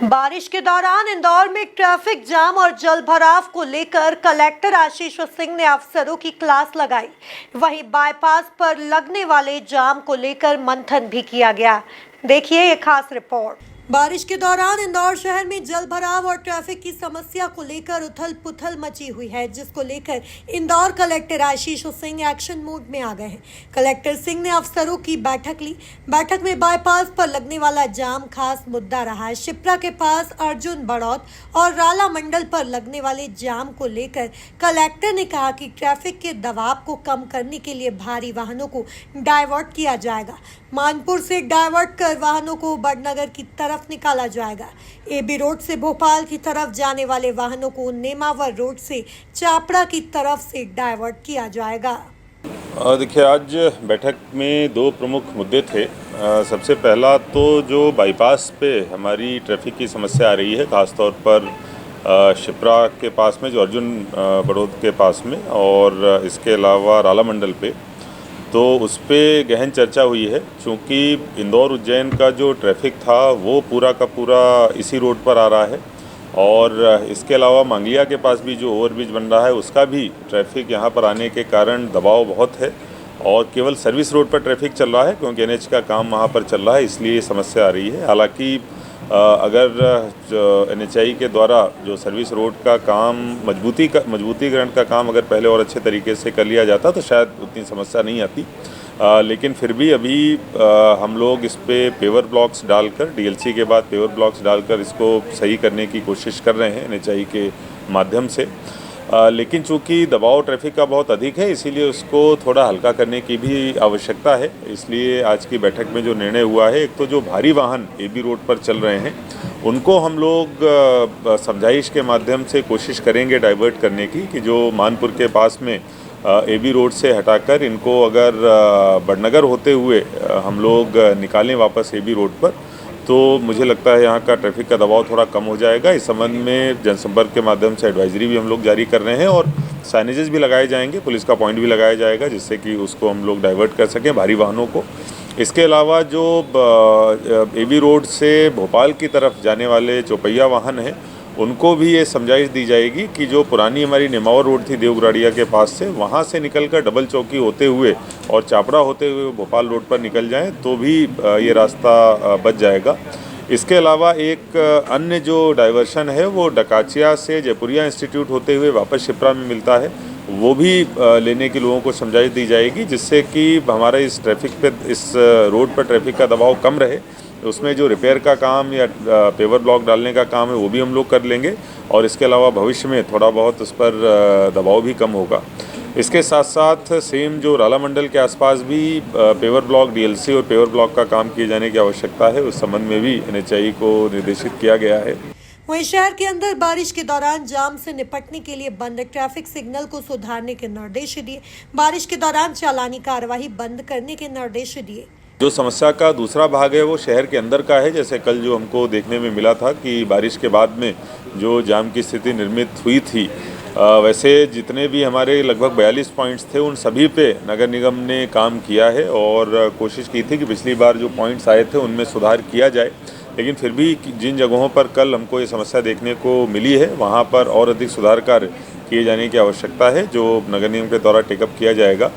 बारिश के दौरान इंदौर में ट्रैफिक जाम और जल भराव को लेकर कलेक्टर आशीष सिंह ने अफसरों की क्लास लगाई। वहीं बाईपास पर लगने वाले जाम को लेकर मंथन भी किया गया। देखिए ये खास रिपोर्ट। बारिश के दौरान इंदौर शहर में जल भराव और ट्रैफिक की समस्या को लेकर उथल पुथल मची हुई है, जिसको लेकर Indore collector Ashish Singh action mode में आ गए हैं। कलेक्टर सिंह ने अफसरों की बैठक ली। बैठक में बाईपास पर लगने वाला जाम खास मुद्दा रहा है। शिप्रा के पास अर्जुन बड़ौत और राला मंडल पर लगने वाले जाम को लेकर कलेक्टर ने कहा कि ट्रैफिक के दबाव को कम करने के लिए भारी वाहनों को डाइवर्ट किया जाएगा। मानपुर से डाइवर्ट कर वाहनों को बड़नगर की तरफ निकाला जाएगा। एबी रोड से भोपाल की तरफ जाने वाले वाहनों को नेमावर रोड से चापड़ा की तरफ से डाइवर्ट किया जाएगा। देखिए, आज बैठक में दो प्रमुख मुद्दे थे। सबसे पहला तो जो बाईपास पे हमारी ट्रैफिक की समस्या आ रही है, ख़ासतौर पर शिप्रा के पास में, जो अर्जुन बड़ौत के पास में, और इसके अलावा राला मंडल पे, तो उस पर गहन चर्चा हुई है। चूँकि इंदौर उज्जैन का जो ट्रैफिक था वो पूरा का पूरा इसी रोड पर आ रहा है, और इसके अलावा मांगलिया के पास भी जो ओवरब्रिज बन रहा है उसका भी ट्रैफिक यहाँ पर आने के कारण दबाव बहुत है, और केवल सर्विस रोड पर ट्रैफिक चल रहा है क्योंकि एनएच का काम वहाँ पर चल रहा है, इसलिए ये समस्या आ रही है। हालांकि अगर एनएचआई के द्वारा जो सर्विस रोड का काम मजबूतीकरण का काम अगर पहले और अच्छे तरीके से कर लिया जाता तो शायद उतनी समस्या नहीं आती। लेकिन फिर भी अभी हम लोग इस पे पेवर ब्लॉक्स डालकर, डीएलसी के बाद पेवर ब्लॉक्स डालकर इसको सही करने की कोशिश कर रहे हैं एनएचआई के माध्यम से। लेकिन चूंकि दबाव ट्रैफिक का बहुत अधिक है, इसीलिए उसको थोड़ा हल्का करने की भी आवश्यकता है। इसलिए आज की बैठक में जो निर्णय हुआ है, एक तो जो भारी वाहन एबी रोड पर चल रहे हैं उनको हम लोग समझाइश के माध्यम से कोशिश करेंगे डाइवर्ट करने की, कि जो मानपुर के पास में एबी रोड से हटाकर इनको अगर बड़नगर होते हुए हम लोग निकालें वापस एबी रोड पर, तो मुझे लगता है यहाँ का ट्रैफिक का दबाव थोड़ा कम हो जाएगा। इस संबंध में जनसंपर्क के माध्यम से एडवाइजरी भी हम लोग जारी कर रहे हैं, और साइनेजेस भी लगाए जाएंगे, पुलिस का पॉइंट भी लगाया जाएगा, जिससे कि उसको हम लोग डाइवर्ट कर सकें भारी वाहनों को। इसके अलावा जो एबी रोड से भोपाल की तरफ जाने वाले चौपहिया वाहन हैं उनको भी ये समझाइश दी जाएगी कि जो पुरानी हमारी नेमावर रोड थी देवगुराड़िया के पास से, वहाँ से निकलकर डबल चौकी होते हुए और चापड़ा होते हुए भोपाल रोड पर निकल जाएं तो भी ये रास्ता बच जाएगा। इसके अलावा एक अन्य जो डाइवर्शन है वो डकाचिया से जयपुरिया इंस्टीट्यूट होते हुए वापस शिप्रा में मिलता है, वो भी लेने के लोगों को समझाइश दी जाएगी, जिससे कि हमारे इस ट्रैफिक पे, इस रोड पर ट्रैफिक का दबाव कम रहे। उसमें जो रिपेयर का काम या पेवर ब्लॉक डालने का काम है वो भी हम लोग कर लेंगे, और इसके अलावा भविष्य में थोड़ा बहुत उस पर दबाव भी कम होगा। इसके साथ साथ सेम जो राला मंडल के आसपास भी पेवर ब्लॉक, डीएलसी और पेवर ब्लॉक का काम किए जाने की आवश्यकता है, उस संबंध में भी एनएचआई को निर्देशित किया गया है। वहीं शहर के अंदर बारिश के दौरान जाम से निपटने के लिए बंद ट्रैफिक सिग्नल को सुधारने के निर्देश दिए। बारिश के दौरान चालानी कार्यवाही बंद करने के निर्देश दिए। जो समस्या का दूसरा भाग है वो शहर के अंदर का है। जैसे कल जो हमको देखने में मिला था कि बारिश के बाद में जो जाम की स्थिति निर्मित हुई थी, वैसे जितने भी हमारे लगभग 42 पॉइंट्स थे उन सभी पे नगर निगम ने काम किया है, और कोशिश की थी कि पिछली बार जो पॉइंट्स आए थे उनमें सुधार किया जाए। लेकिन फिर भी जिन जगहों पर कल हमको ये समस्या देखने को मिली है वहाँ पर और अधिक सुधार कार्य किए जाने की आवश्यकता है, जो नगर निगम के द्वारा टेकअप किया जाएगा।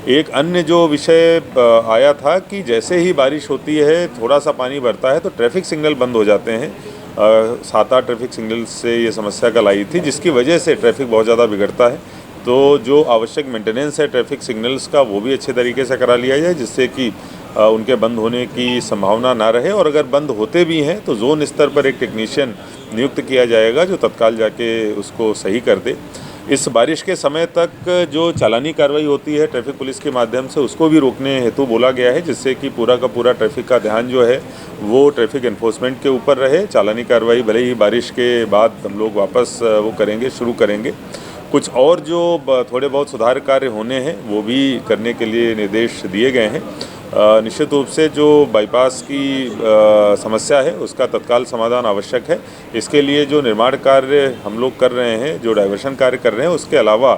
एक अन्य जो विषय आया था कि जैसे ही बारिश होती है, थोड़ा सा पानी भरता है तो ट्रैफिक सिग्नल बंद हो जाते हैं। 7-8 ट्रैफिक सिग्नल से ये समस्या कल आई थी, जिसकी वजह से ट्रैफिक बहुत ज़्यादा बिगड़ता है। तो जो आवश्यक मेंटेनेंस है ट्रैफिक सिग्नल्स का वो भी अच्छे तरीके से करा लिया जाए, जिससे कि उनके बंद होने की संभावना ना रहे, और अगर बंद होते भी हैं तो जोन स्तर पर एक टेक्नीशियन नियुक्त किया जाएगा जो तत्काल जाके उसको सही कर दे। इस बारिश के समय तक जो चालानी कार्रवाई होती है ट्रैफिक पुलिस के माध्यम से, उसको भी रोकने हेतु बोला गया है, जिससे कि पूरा का पूरा ट्रैफिक का ध्यान जो है वो ट्रैफिक एनफोर्समेंट के ऊपर रहे। चालानी कार्रवाई भले ही बारिश के बाद हम लोग वापस वो करेंगे, शुरू करेंगे। कुछ और जो थोड़े बहुत सुधार कार्य होने हैं वो भी करने के लिए निर्देश दिए गए हैं। निश्चित रूप से जो बाईपास की समस्या है उसका तत्काल समाधान आवश्यक है। इसके लिए जो निर्माण कार्य हम लोग कर रहे हैं, जो डाइवर्शन कार्य कर रहे हैं, उसके अलावा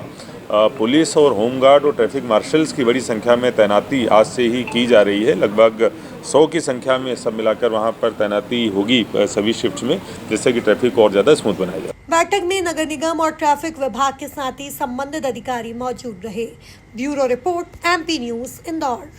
पुलिस और होमगार्ड और ट्रैफिक मार्शल्स की बड़ी संख्या में तैनाती आज से ही की जा रही है। लगभग 100 की संख्या में सब मिलाकर वहाँ पर तैनाती होगी सभी शिफ्ट में, जिससे कि ट्रैफिक को और ज़्यादा स्मूथ बनाया जाए। बैठक में नगर निगम और ट्रैफिक विभाग के साथ ही संबंधित अधिकारी मौजूद रहे। Bureau report, MP news, Indore.